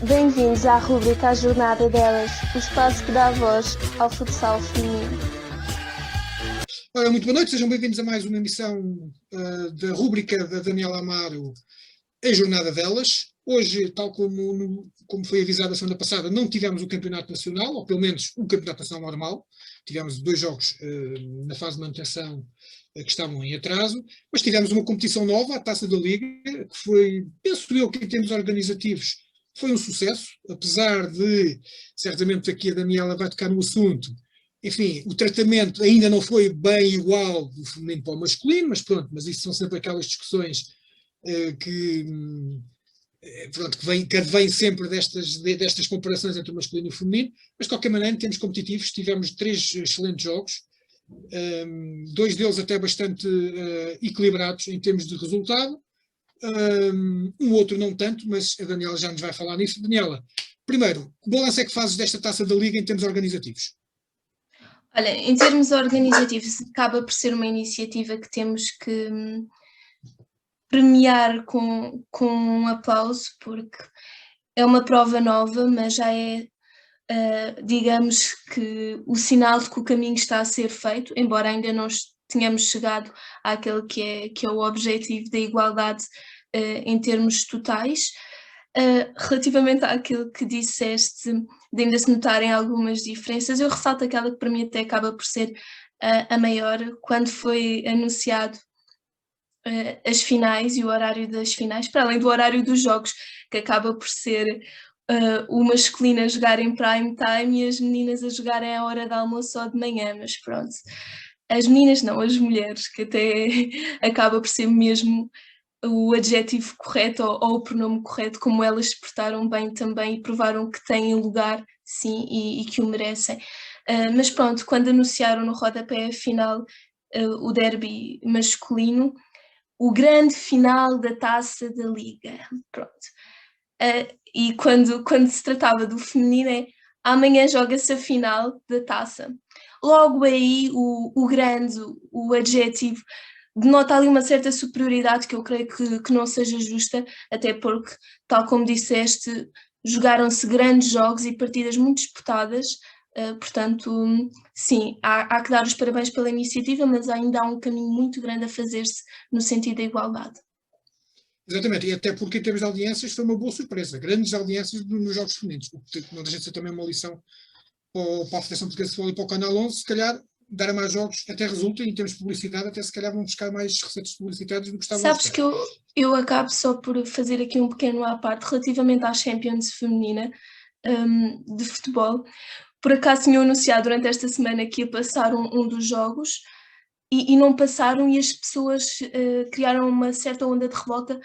Bem-vindos à rubrica A Jornada Delas, o espaço que dá voz ao futsal feminino. Ora, muito boa noite, sejam bem-vindos a mais uma emissão da rúbrica da Daniela Amaro, A Jornada Delas. Hoje, tal como foi avisado a semana passada, não tivemos o Campeonato Nacional, ou pelo menos o Campeonato Nacional normal. Tivemos 2 jogos na fase de manutenção que estavam em atraso, mas tivemos uma competição nova, a Taça da Liga, que foi, penso eu, que em termos organizativos foi um sucesso, apesar de, certamente aqui a Daniela vai tocar no assunto, enfim, o tratamento ainda não foi bem igual do feminino para o masculino, mas pronto, mas isso são sempre aquelas discussões que advêm sempre destas comparações entre o masculino e o feminino, mas de qualquer maneira, em termos competitivos, tivemos 3 excelentes jogos, 2 deles até bastante equilibrados em termos de resultado, um outro não tanto, mas a Daniela já nos vai falar nisso. Daniela, primeiro, que balanço é que fazes desta Taça da Liga em termos organizativos? Olha, em termos organizativos, acaba por ser uma iniciativa que temos que premiar com um aplauso, porque é uma prova nova, mas já é, digamos que, o sinal de que o caminho está a ser feito, embora ainda não tenhamos chegado àquele que é o objetivo da igualdade em termos totais. Relativamente àquilo que disseste, de ainda se notarem algumas diferenças, eu ressalto aquela que para mim até acaba por ser a maior, quando foi anunciado as finais e o horário das finais, para além do horário dos jogos, que acaba por ser o masculino a jogar em prime time e as meninas a jogarem à hora de almoço ou de manhã, mas pronto. As meninas não, as mulheres, que até acaba por ser mesmo o adjetivo correto ou o pronome correto, como elas se portaram bem também e provaram que têm lugar, sim, e que o merecem. Mas pronto, quando anunciaram no rodapé a final o derby masculino, o grande final da Taça da Liga, pronto. E quando se tratava do feminino amanhã joga-se a final da Taça. Logo aí o grande, o adjetivo, denota ali uma certa superioridade que eu creio que não seja justa, até porque, tal como disseste, jogaram-se grandes jogos e partidas muito disputadas, portanto, sim, há que dar os parabéns pela iniciativa, mas ainda há um caminho muito grande a fazer-se no sentido da igualdade. Exatamente, e até porque em termos de audiências foi uma boa surpresa, grandes audiências nos jogos femininos, o que não deixa de ser também uma lição para a Federação Portuguesa de Futebol e para o Canal 11, se calhar dar a mais jogos até resulta, em termos de publicidade, até se calhar vão buscar mais receitas publicitárias do que estavam a Sabes que eu acabo só por fazer aqui um pequeno à parte relativamente à Champions feminina de futebol. Por acaso tinham anunciado durante esta semana que ia passar um dos jogos e não passaram, e as pessoas criaram uma certa onda de revolta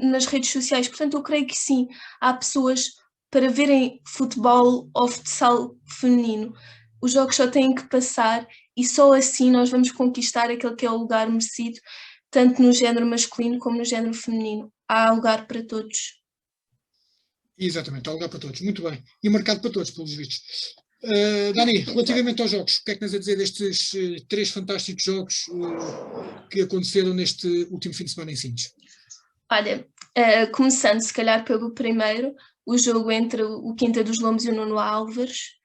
nas redes sociais. Portanto, eu creio que sim, há pessoas para verem futebol ou futsal feminino. Os jogos só têm que passar e só assim nós vamos conquistar aquele que é o lugar merecido, tanto no género masculino como no género feminino. Há lugar para todos. Exatamente, há lugar para todos, muito bem. E marcado para todos, pelos vistos. Dani, relativamente aos jogos, o que é que tens a dizer destes 3 fantásticos jogos que aconteceram neste último fim de semana em Sines? Olha, começando se calhar pelo primeiro, o jogo entre o Quinta dos Lombos e o Nuno Álvares.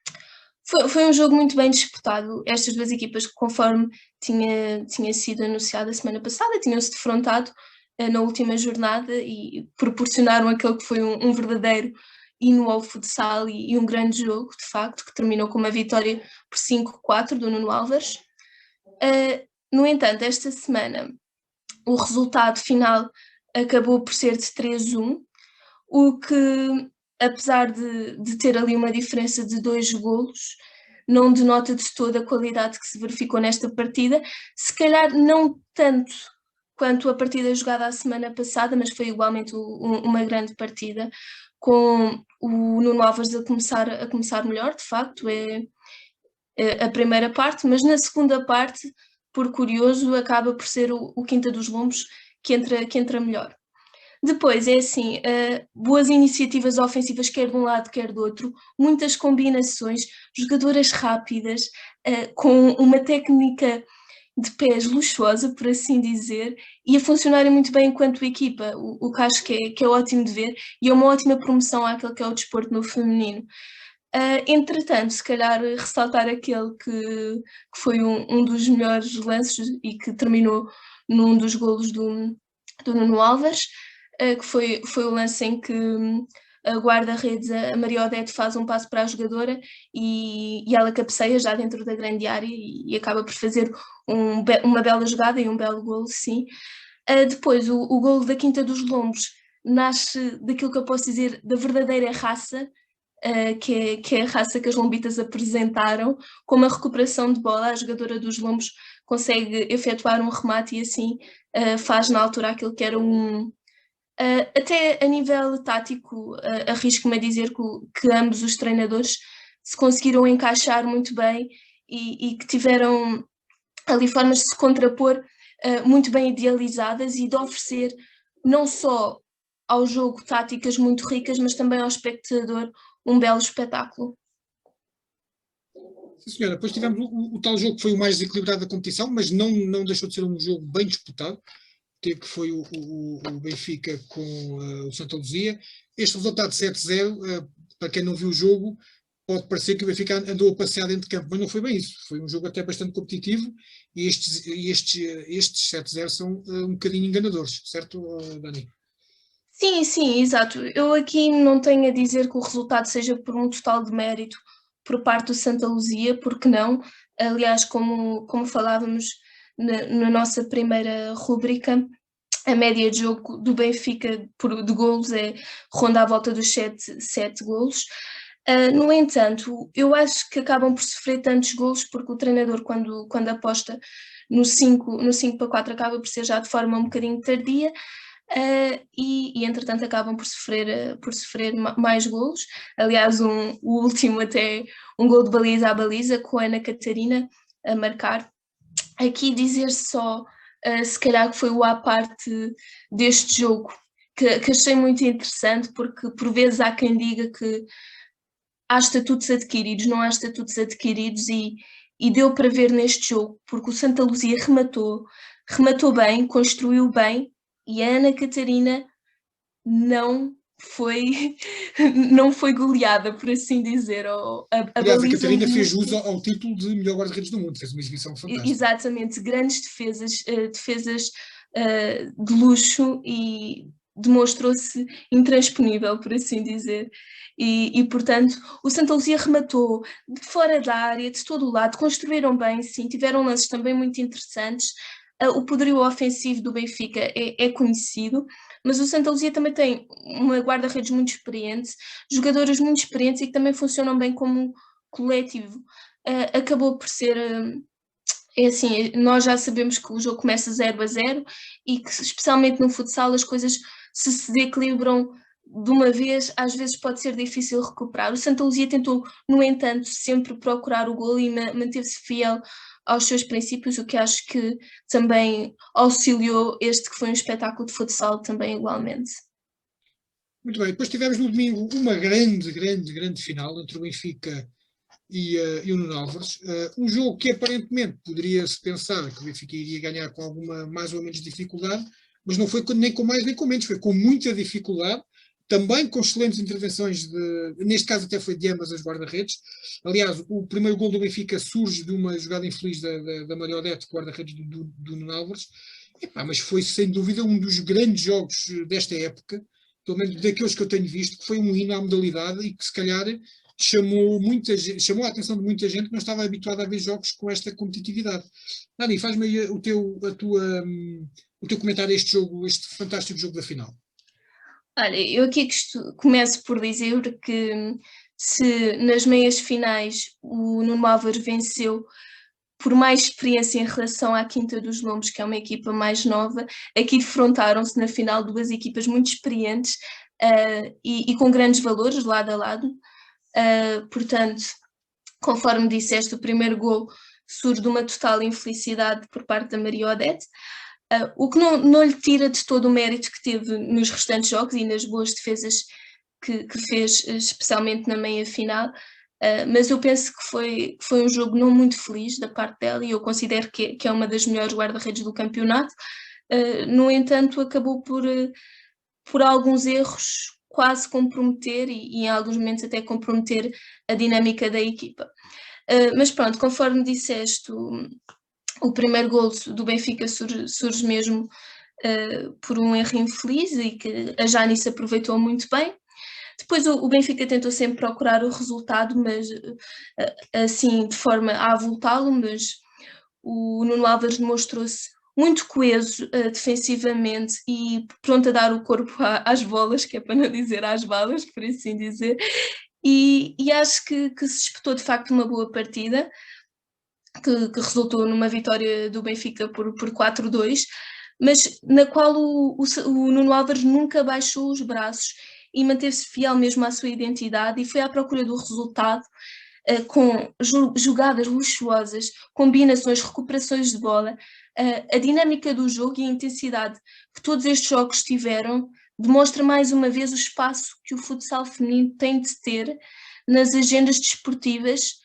Foi um jogo muito bem disputado. Estas 2 equipas, conforme tinha sido anunciado a semana passada, tinham-se defrontado na última jornada e proporcionaram aquele que foi um verdadeiro hino ao futsal e um grande jogo, de facto, que terminou com uma vitória por 5-4 do Nuno Álvares. No entanto, esta semana, o resultado final acabou por ser de 3-1, o que, apesar de ter ali uma diferença de 2 golos, não denota de toda a qualidade que se verificou nesta partida, se calhar não tanto quanto a partida jogada a semana passada, mas foi igualmente uma grande partida, com o Nuno Álvares a começar melhor, de facto, é a primeira parte, mas na segunda parte, por curioso, acaba por ser o Quinta dos Lombos que entra melhor. Depois é assim, boas iniciativas ofensivas, quer de um lado, quer do outro, muitas combinações, jogadoras rápidas, com uma técnica de pés luxuosa, por assim dizer, e a funcionarem muito bem enquanto equipa, o que acho que é ótimo de ver e é uma ótima promoção àquele que é o desporto no feminino. Entretanto, se calhar ressaltar aquele que foi um dos melhores lances e que terminou num dos golos do Nuno Álvares, que foi o lance em que a guarda-redes, a Maria Odete, faz um passo para a jogadora e ela cabeceia já dentro da grande área e acaba por fazer uma bela jogada e um belo golo, sim. Depois, o golo da Quinta dos Lombos nasce daquilo que eu posso dizer da verdadeira raça, que é a raça que as lombitas apresentaram, com uma recuperação de bola. A jogadora dos Lombos consegue efetuar um remate e assim faz na altura aquilo que era até a nível tático, arrisco-me a dizer que ambos os treinadores se conseguiram encaixar muito bem e que tiveram ali formas de se contrapor muito bem idealizadas e de oferecer não só ao jogo táticas muito ricas, mas também ao espectador um belo espetáculo. Sim, senhora. Depois tivemos o tal jogo que foi o mais desequilibrado da competição, mas não deixou de ser um jogo bem disputado, que foi o Benfica com o Santa Luzia. Este resultado de 7-0, para quem não viu o jogo, pode parecer que o Benfica andou a passear dentro de campo, mas não foi bem isso. Foi um jogo até bastante competitivo e estes 7-0 são um bocadinho enganadores, certo, Dani? Sim, exato. Eu aqui não tenho a dizer que o resultado seja por um total de mérito por parte do Santa Luzia, porque não? Aliás, como falávamos na nossa primeira rúbrica, a média de jogo do Benfica de golos ronda à volta dos 7 golos. No entanto, eu acho que acabam por sofrer tantos golos porque o treinador, quando aposta no 5-4, acaba por ser já de forma um bocadinho tardia. E entretanto acabam por sofrer mais golos. Aliás, o último até um gol de baliza a baliza, com a Ana Catarina a marcar. Aqui dizer só, se calhar que foi o à parte deste jogo, que achei muito interessante, porque por vezes há quem diga que há estatutos adquiridos, não há estatutos adquiridos, e deu para ver neste jogo, porque o Santa Luzia rematou bem, construiu bem, e a Ana Catarina não foi goleada, por assim dizer. Aliás, a Catarina fez jus ao título de melhor guarda-redes do mundo, fez uma exibição fantástica. Exatamente, grandes defesas de luxo, e demonstrou-se intransponível, por assim dizer. E portanto, o Santa Luzia rematou de fora da área, de todo o lado, construíram bem, sim, tiveram lances também muito interessantes. O poderio ofensivo do Benfica é conhecido, mas o Santa Luzia também tem uma guarda-redes muito experiente, jogadoras muito experientes e que também funcionam bem como coletivo. Acabou por ser... É assim, nós já sabemos que o jogo começa 0-0 e que, especialmente no futsal, as coisas se desequilibram de uma vez, às vezes pode ser difícil recuperar. O Santa Luzia tentou, no entanto, sempre procurar o golo e manteve-se fiel aos seus princípios, o que acho que também auxiliou este que foi um espetáculo de futsal também igualmente. Muito bem, depois tivemos no domingo uma grande final entre o Benfica e o Nuno Álvares. Um jogo que aparentemente poderia-se pensar que o Benfica iria ganhar com alguma mais ou menos dificuldade, mas não foi nem com mais nem com menos, foi com muita dificuldade, também com excelentes intervenções, neste caso até foi de ambas as guarda-redes. Aliás, o primeiro gol do Benfica surge de uma jogada infeliz da Maria Odete, guarda-redes do Nuno Álvares. Mas foi sem dúvida um dos grandes jogos desta época, pelo menos daqueles que eu tenho visto, que foi um hino à modalidade e que se calhar chamou a atenção de muita gente que não estava habituada a ver jogos com esta competitividade. Dani, faz-me aí o teu comentário a este jogo, este fantástico jogo da final. Olha, eu aqui começo por dizer que se nas meias finais o Nuno Álvares venceu por mais experiência em relação à Quinta dos Lombos, que é uma equipa mais nova, aqui defrontaram-se na final duas equipas muito experientes e com grandes valores lado a lado. Portanto, conforme disseste, o primeiro gol surge de uma total infelicidade por parte da Maria Odete, o que não lhe tira de todo o mérito que teve nos restantes jogos e nas boas defesas que fez, especialmente na meia final. Mas eu penso que foi um jogo não muito feliz da parte dela e eu considero que é uma das melhores guarda-redes do campeonato. No entanto, acabou por alguns erros quase comprometer e em alguns momentos até comprometer a dinâmica da equipa. Mas pronto, conforme disseste, o primeiro golo do Benfica surge mesmo por um erro infeliz e que a Janice aproveitou muito bem. Depois o Benfica tentou sempre procurar o resultado, mas assim de forma a avultá-lo, mas o Nuno Álvares demonstrou-se muito coeso defensivamente e pronto a dar o corpo às bolas, que é para não dizer às balas, por assim dizer, e acho que se disputou de facto uma boa partida, que resultou numa vitória do Benfica por 4-2, mas na qual o Nuno Álvares nunca baixou os braços e manteve-se fiel mesmo à sua identidade e foi à procura do resultado, com jogadas luxuosas, combinações, recuperações de bola. A dinâmica do jogo e a intensidade que todos estes jogos tiveram demonstra mais uma vez o espaço que o futsal feminino tem de ter nas agendas desportivas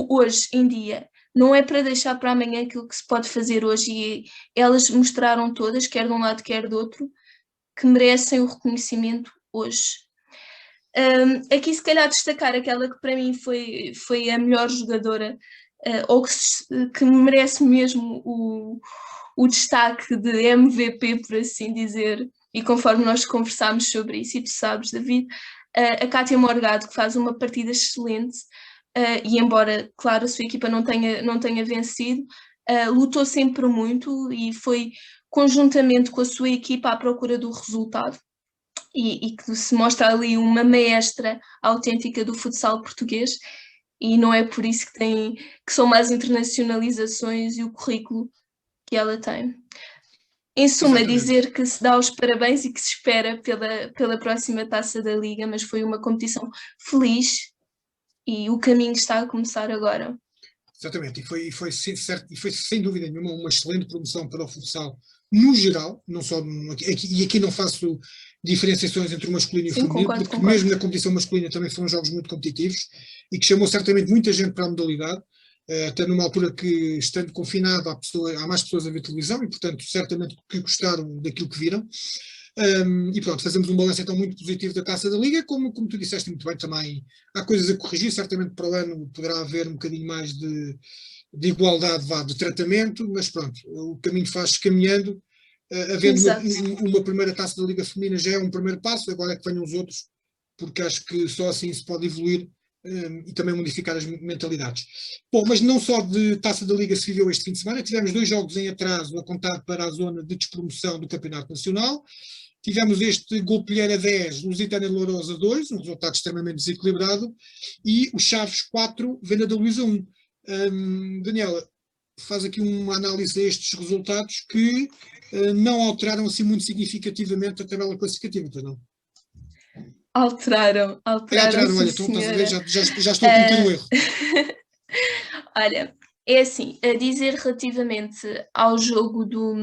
hoje em dia. Não é para deixar para amanhã aquilo que se pode fazer hoje e elas mostraram todas, quer de um lado quer do outro, que merecem o reconhecimento hoje. Aqui se calhar destacar aquela que para mim foi a melhor jogadora, ou que merece mesmo o destaque de MVP, por assim dizer, e conforme nós conversámos sobre isso, e tu sabes, David, a Cátia Morgado, que faz uma partida excelente, e embora, claro, a sua equipa não tenha vencido, lutou sempre muito e foi conjuntamente com a sua equipa à procura do resultado. E que se mostra ali uma maestra autêntica do futsal português, e não é por isso que são mais internacionalizações e o currículo que ela tem. Em suma, Exatamente. dizer que se dá os parabéns e que se espera pela próxima Taça da Liga, mas foi uma competição feliz e o caminho está a começar agora. Exatamente, e foi sem dúvida nenhuma uma excelente promoção para o futsal no geral, não só e aqui não faço diferenciações entre o masculino e o feminino, porque mesmo na competição masculina também foram jogos muito competitivos e que chamou certamente muita gente para a modalidade, até numa altura que, estando confinado, há mais pessoas a ver televisão e, portanto, certamente que gostaram daquilo que viram. E pronto, fazemos um balanço então muito positivo da Taça da Liga, como tu disseste muito bem também, há coisas a corrigir, certamente para o ano poderá haver um bocadinho mais de igualdade de tratamento, mas pronto, o caminho faz-se caminhando, havendo uma primeira Taça da Liga feminina já é um primeiro passo, agora é que venham os outros, porque acho que só assim se pode evoluir e também modificar as mentalidades. Bom, mas não só de Taça da Liga se viveu este fim de semana, tivemos 2 jogos em atraso a contar para a zona de despromoção do Campeonato Nacional. Tivemos este Golpilheira 10, Lusitânia de Lourosa 2, um resultado extremamente desequilibrado, e o Chaves 4, Venda da Luísa 1. Daniela, faz aqui uma análise a estes resultados que não alteraram assim muito significativamente a tabela classificativa, pois não? Alteraram, olha, então estás a ver, já estou a cometer um erro. Olha, é assim, a dizer relativamente ao jogo do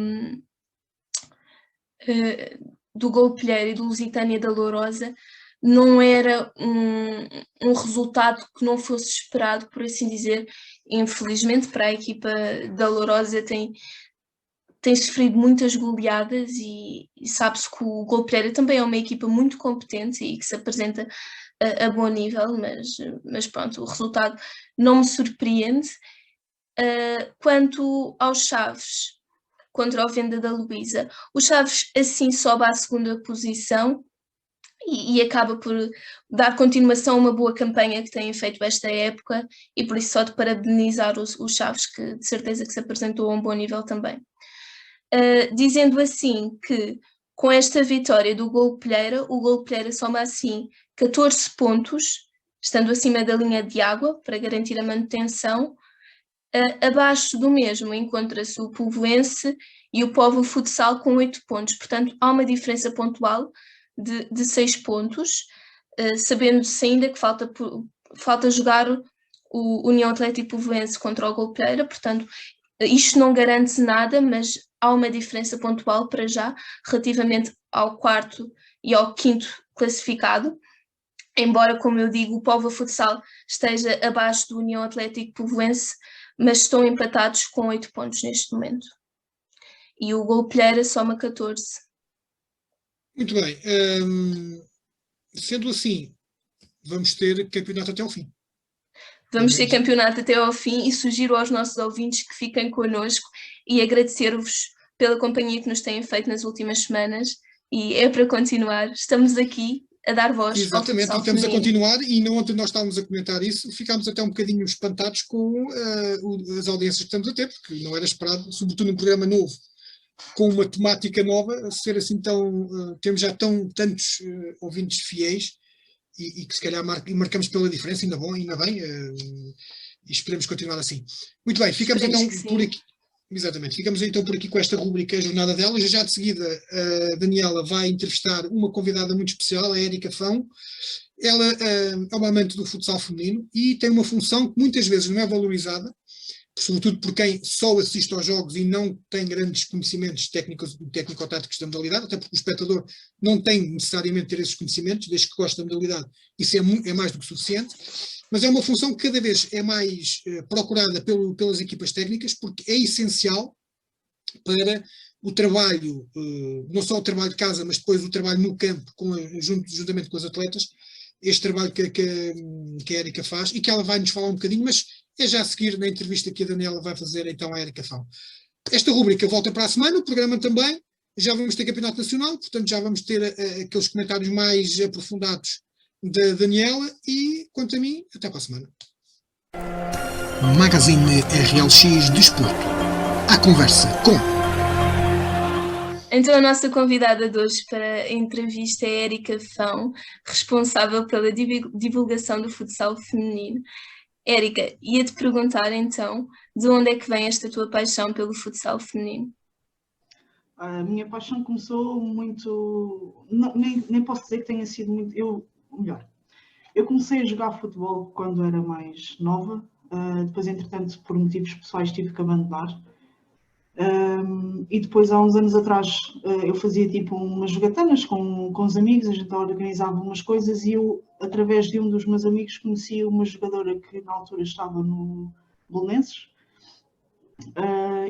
Golpilheira e do Lusitânia da Lourosa, não era um resultado que não fosse esperado, por assim dizer. Infelizmente para a equipa da Lourosa tem sofrido muitas goleadas e sabe-se que o Golpilheira também é uma equipa muito competente e que se apresenta a bom nível, mas pronto, o resultado não me surpreende. Quanto aos Chaves, contra o Venda da Luísa, o Chaves assim sobe à segunda posição e acaba por dar continuação a uma boa campanha que têm feito esta época, e por isso só de parabenizar os Chaves, que de certeza que se apresentou a um bom nível também. Dizendo assim que com esta vitória do Golpilheira, o Golpilheira soma assim 14 pontos, estando acima da linha de água para garantir a manutenção. Abaixo do mesmo encontra-se o Povoense e o Povo Futsal com 8 pontos, portanto há uma diferença pontual de 6 pontos, sabendo-se ainda que falta jogar o União Atlético Povoense contra o Golpilheira, portanto isto não garante nada, mas há uma diferença pontual para já relativamente ao 4º e ao 5º classificado. embora, como eu digo, o Póvoa Futsal esteja abaixo do União Atlético Povoense, mas estão empatados com 8 pontos neste momento. E o Golpilheira soma 14. Muito bem. Sendo assim, vamos ter campeonato até ao fim. Vamos ter campeonato até ao fim e sugiro aos nossos ouvintes que fiquem connosco e agradecer-vos pela companhia que nos têm feito nas últimas semanas. E é para continuar. Estamos aqui a dar voz ao Exatamente, futsal e estamos feminino. a continuar, e ontem nós estávamos a comentar isso, ficámos até um bocadinho espantados com as audiências que estamos a ter, porque não era esperado, sobretudo num programa novo, com uma temática nova, ser assim tão, temos já tantos ouvintes fiéis, e que se calhar marcamos pela diferença, ainda bem, e esperemos continuar assim. Muito bem, ficamos Esperemos então por aqui. Exatamente, ficamos então por aqui com esta rubrica A Jornada Delas. Já de seguida a Daniela vai entrevistar uma convidada muito especial, a Érica Fão. Ela é uma amante do futsal feminino e tem uma função que muitas vezes não é valorizada, sobretudo por quem só assiste aos jogos e não tem grandes conhecimentos técnico-táticos da modalidade, até porque o espectador não tem necessariamente ter esses conhecimentos, desde que gosta da modalidade, isso é mais do que suficiente, mas é uma função que cada vez é mais procurada pelas equipas técnicas, porque é essencial para o trabalho, não só o trabalho de casa, mas depois o trabalho no campo, juntamente com as atletas, este trabalho que a Érica faz e que ela vai nos falar um bocadinho, mas é já a seguir na entrevista que a Daniela vai fazer então à Érica Fão. Esta rubrica volta para a semana, o programa também, já vamos ter campeonato nacional, portanto já vamos ter aqueles comentários mais aprofundados da Daniela e, quanto a mim, até para a semana. Magazine RLX Desporto. À conversa com... Então a nossa convidada de hoje para a entrevista é Érica Fão, responsável pela divulgação do futsal feminino. Érica, ia-te perguntar então, de onde é que vem esta tua paixão pelo futsal feminino? A minha paixão começou muito... nem posso dizer que tenha sido muito... Eu comecei a jogar futebol quando era mais nova, depois entretanto por motivos pessoais tive que abandonar. E depois, há uns anos atrás, eu fazia tipo umas jogatanas com os amigos, a gente organizava umas coisas e eu, através de um dos meus amigos, conheci uma jogadora que na altura estava no Belenenses,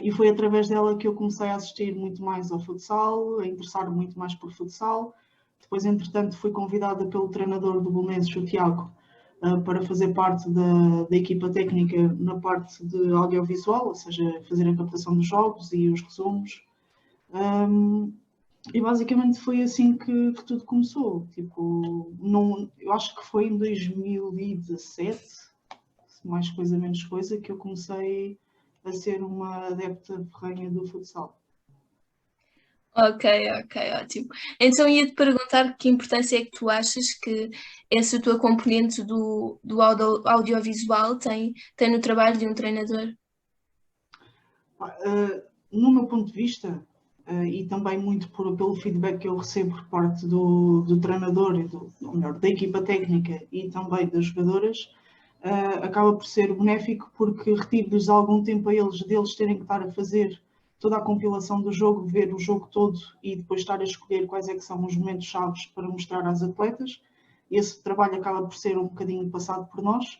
e foi através dela que eu comecei a assistir muito mais ao futsal, a interessar-me muito mais por futsal. Depois, entretanto, fui convidada pelo treinador do Belenenses, o Tiago, para fazer parte da equipa técnica na parte de audiovisual, ou seja, fazer a captação dos jogos e os resumos. E basicamente foi assim que tudo começou. Tipo, eu acho que foi em 2017, mais coisa menos coisa, que eu comecei a ser uma adepta ferrenha do futsal. Ok, ótimo. Então ia-te perguntar que importância é que tu achas que essa tua componente do audiovisual tem no trabalho de um treinador? No meu ponto de vista, e também muito pelo feedback que eu recebo por parte do treinador, ou melhor, da equipa técnica e também das jogadoras, acaba por ser benéfico porque retire-lhes algum tempo a deles terem que estar a fazer toda a compilação do jogo, ver o jogo todo e depois estar a escolher quais é que são os momentos chaves para mostrar às atletas. Esse trabalho acaba por ser um bocadinho passado por nós.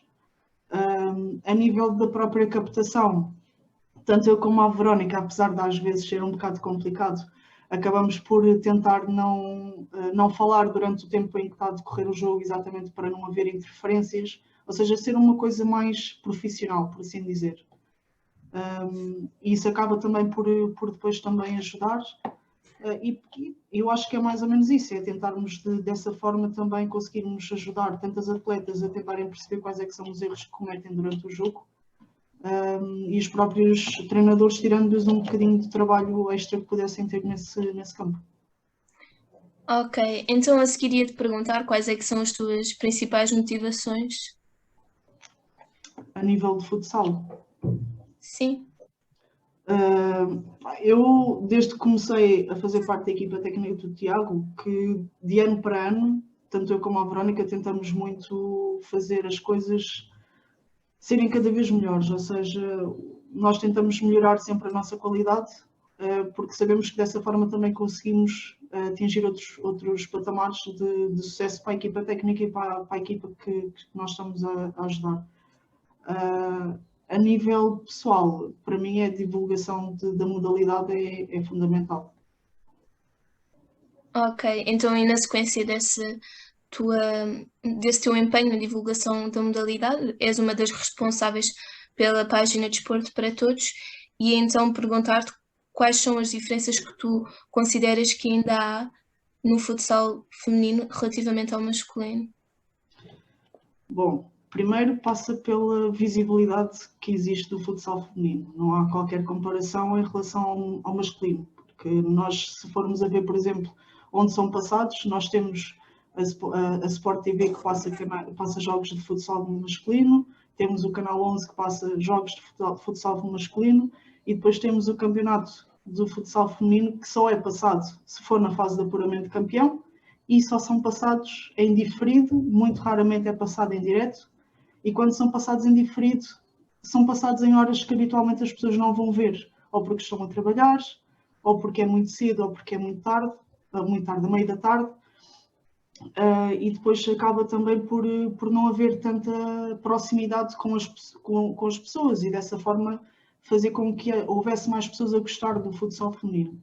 A nível da própria captação, tanto eu como a Verónica, apesar de às vezes ser um bocado complicado, acabamos por tentar não falar durante o tempo em que está a decorrer o jogo, exatamente para não haver interferências, ou seja, ser uma coisa mais profissional, por assim dizer. E isso acaba também por depois também ajudar, e eu acho que é mais ou menos isso, é tentarmos dessa forma também conseguirmos ajudar tantas atletas a tentarem perceber quais é que são os erros que cometem durante o jogo, e os próprios treinadores tirando-lhes um bocadinho de trabalho extra que pudessem ter nesse campo. Ok, então a seguir ia-te perguntar quais é que são as tuas principais motivações? A nível de futsal? Sim. Eu, desde que comecei a fazer parte da equipa técnica do Tiago, que de ano para ano, tanto eu como a Verónica, tentamos muito fazer as coisas serem cada vez melhores, ou seja, nós tentamos melhorar sempre a nossa qualidade, porque sabemos que dessa forma também conseguimos atingir outros patamares de sucesso para a equipa técnica e para a equipa que nós estamos a ajudar. A nível pessoal, para mim a divulgação da modalidade é fundamental. Ok, então e na sequência desse teu empenho na divulgação da modalidade, és uma das responsáveis pela página Desporto para Todos, e então perguntar-te quais são as diferenças que tu consideras que ainda há no futsal feminino relativamente ao masculino. Bom, primeiro passa pela visibilidade que existe do futsal feminino. Não há qualquer comparação em relação ao masculino, porque nós, se formos a ver, por exemplo, onde são passados, nós temos a Sport TV que passa jogos de futsal masculino, temos o Canal 11 que passa jogos de futsal masculino, e depois temos o campeonato do futsal feminino que só é passado se for na fase de apuramento de campeão, e só são passados em diferido, muito raramente é passado em direto, e quando são passados em diferido, são passados em horas que habitualmente as pessoas não vão ver, ou porque estão a trabalhar, ou porque é muito cedo, ou porque é muito tarde, a meio da tarde. E depois acaba também por não haver tanta proximidade com as pessoas, e dessa forma fazer com que houvesse mais pessoas a gostar do futsal feminino.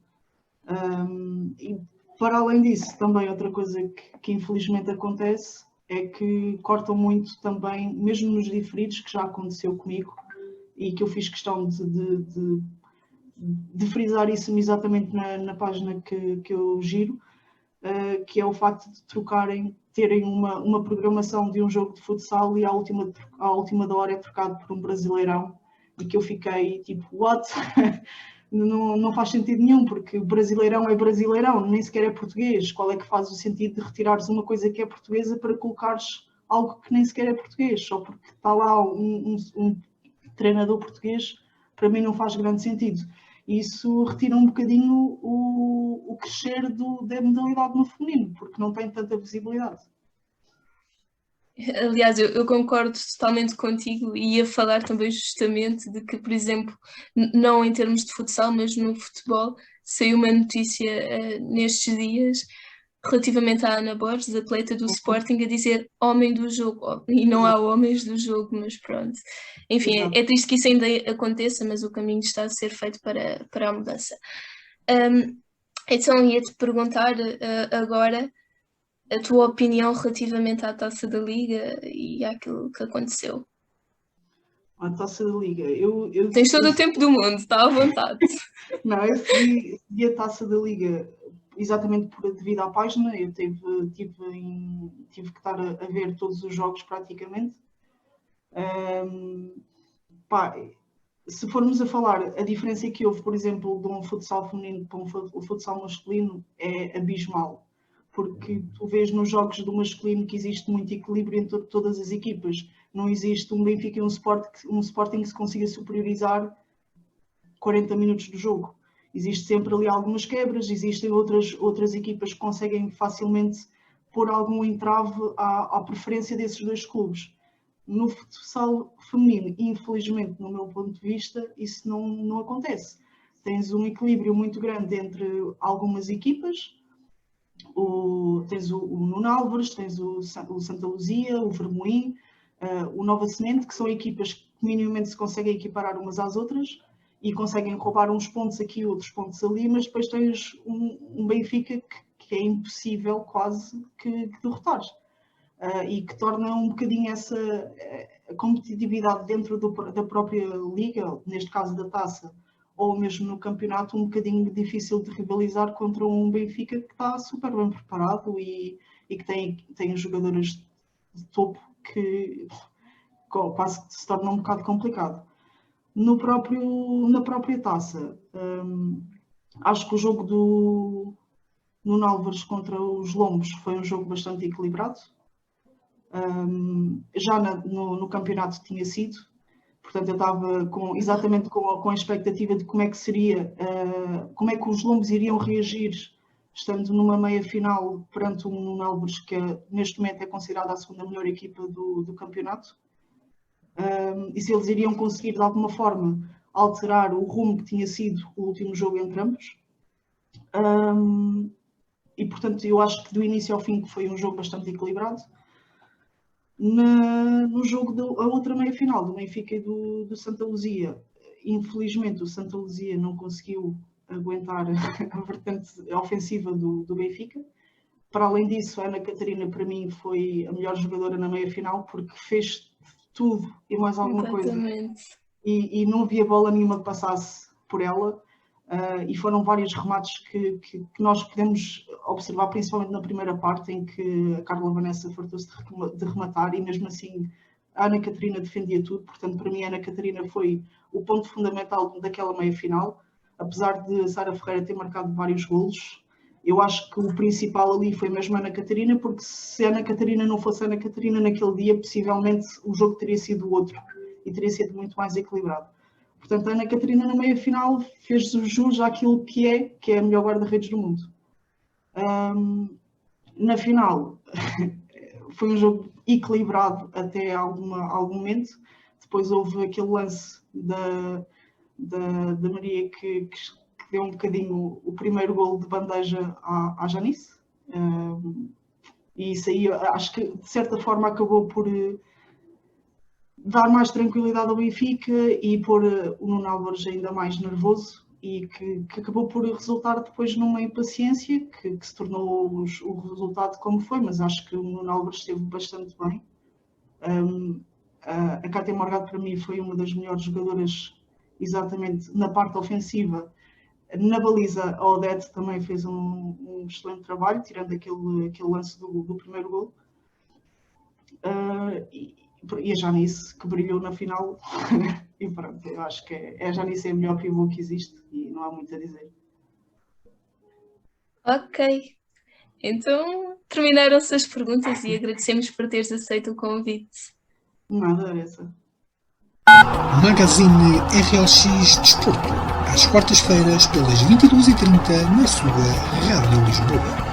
E para além disso, também outra coisa que infelizmente acontece é que cortam muito também, mesmo nos diferidos, que já aconteceu comigo e que eu fiz questão de frisar isso exatamente na página que eu giro, que é o facto de terem uma programação de um jogo de futsal e à última da hora é trocado por um brasileirão, e que eu fiquei tipo, what? Não faz sentido nenhum, porque o brasileirão é brasileirão, nem sequer é português. Qual é que faz o sentido de retirares uma coisa que é portuguesa para colocares algo que nem sequer é português? Só porque está lá um treinador português, para mim não faz grande sentido. Isso retira um bocadinho o crescer da modalidade no feminino, porque não tem tanta visibilidade. Aliás, eu concordo totalmente contigo, e ia falar também justamente de que, por exemplo, não em termos de futsal, mas no futebol, saiu uma notícia nestes dias relativamente à Ana Borges, atleta do Sporting, a dizer homem do jogo, e não há homens do jogo, mas pronto. Enfim, é triste que isso ainda aconteça, mas o caminho está a ser feito para a mudança. Então ia-te perguntar agora a tua opinião relativamente à Taça da Liga e àquilo que aconteceu. A Taça da Liga, Tens todo o tempo do mundo, está à vontade. Não, eu segui a Taça da Liga exatamente devido à página. Eu tive que estar a ver todos os jogos praticamente. Se formos a falar, a diferença que houve, por exemplo, de um futsal feminino para um futsal masculino é abismal. Porque tu vês nos jogos do masculino que existe muito equilíbrio entre todas as equipas. Não existe um Benfica e um Sporting que se consiga superiorizar 40 minutos do jogo. Existe sempre ali algumas quebras, existem outras equipas que conseguem facilmente pôr algum entrave à preferência desses dois clubes. No futsal feminino, infelizmente, no meu ponto de vista, isso não acontece. Tens um equilíbrio muito grande entre algumas equipas. Tens o Nuno Álvares, tens o Santa Luzia, o Vermoim, o Nova Semente, que são equipas que minimamente se conseguem equiparar umas às outras e conseguem roubar uns pontos aqui, outros pontos ali, mas depois tens um Benfica que é impossível quase que derrotares. E que torna um bocadinho essa competitividade dentro da própria liga, neste caso da taça, ou mesmo no campeonato, um bocadinho difícil de rivalizar contra um Benfica que está super bem preparado e que tem jogadoras de topo que quase se torna um bocado complicado. Na própria taça, acho que o jogo do Nuno Álvares contra os Lombos foi um jogo bastante equilibrado. Já no campeonato tinha sido. Portanto, eu estava exatamente com a expectativa de como é que seria, como é que os Lombos iriam reagir estando numa meia-final perante um Nuno Álvares que neste momento é considerada a segunda melhor equipa do campeonato. E se eles iriam conseguir de alguma forma alterar o rumo que tinha sido o último jogo entre ambos. e portanto eu acho que do início ao fim foi um jogo bastante equilibrado. No jogo a outra meia-final, do Benfica e do Santa Luzia, infelizmente o Santa Luzia não conseguiu aguentar a vertente ofensiva do Benfica. Para além disso, a Ana Catarina para mim foi a melhor jogadora na meia-final, porque fez tudo e mais alguma coisa. E não havia bola nenhuma que passasse por ela. E foram vários remates que nós podemos observar, principalmente na primeira parte, em que a Carla Vanessa fartou-se de rematar e mesmo assim a Ana Catarina defendia tudo. Portanto, para mim a Ana Catarina foi o ponto fundamental daquela meia-final. Apesar de Sara Ferreira ter marcado vários golos, eu acho que o principal ali foi mesmo a Ana Catarina, porque se a Ana Catarina não fosse a Ana Catarina naquele dia, possivelmente o jogo teria sido outro e teria sido muito mais equilibrado. Portanto, a Ana Catarina na meia-final fez jus àquilo que é a melhor guarda-redes do mundo. Na final, foi um jogo equilibrado até algum momento. Depois houve aquele lance da Maria que deu um bocadinho o primeiro golo de bandeja à Janice. E isso aí, acho que de certa forma acabou por dar mais tranquilidade ao Benfica e pôr o Nuno Álvares ainda mais nervoso, e que acabou por resultar depois numa impaciência que se tornou o resultado como foi, mas acho que o Nuno Álvares esteve bastante bem. A Cátia Morgado para mim foi uma das melhores jogadoras exatamente na parte ofensiva. Na baliza, a Odete também fez um excelente trabalho, tirando aquele lance do primeiro gol. E a Janice, que brilhou na final. E pronto, eu acho que a Janice é a melhor pivô que existe e não há muito a dizer. Ok, então terminaram-se as perguntas e agradecemos por teres aceito o convite. Nada, essa. Magazine RLX Desporto, às quartas-feiras pelas 22h30 na sua Rádio Lisboa.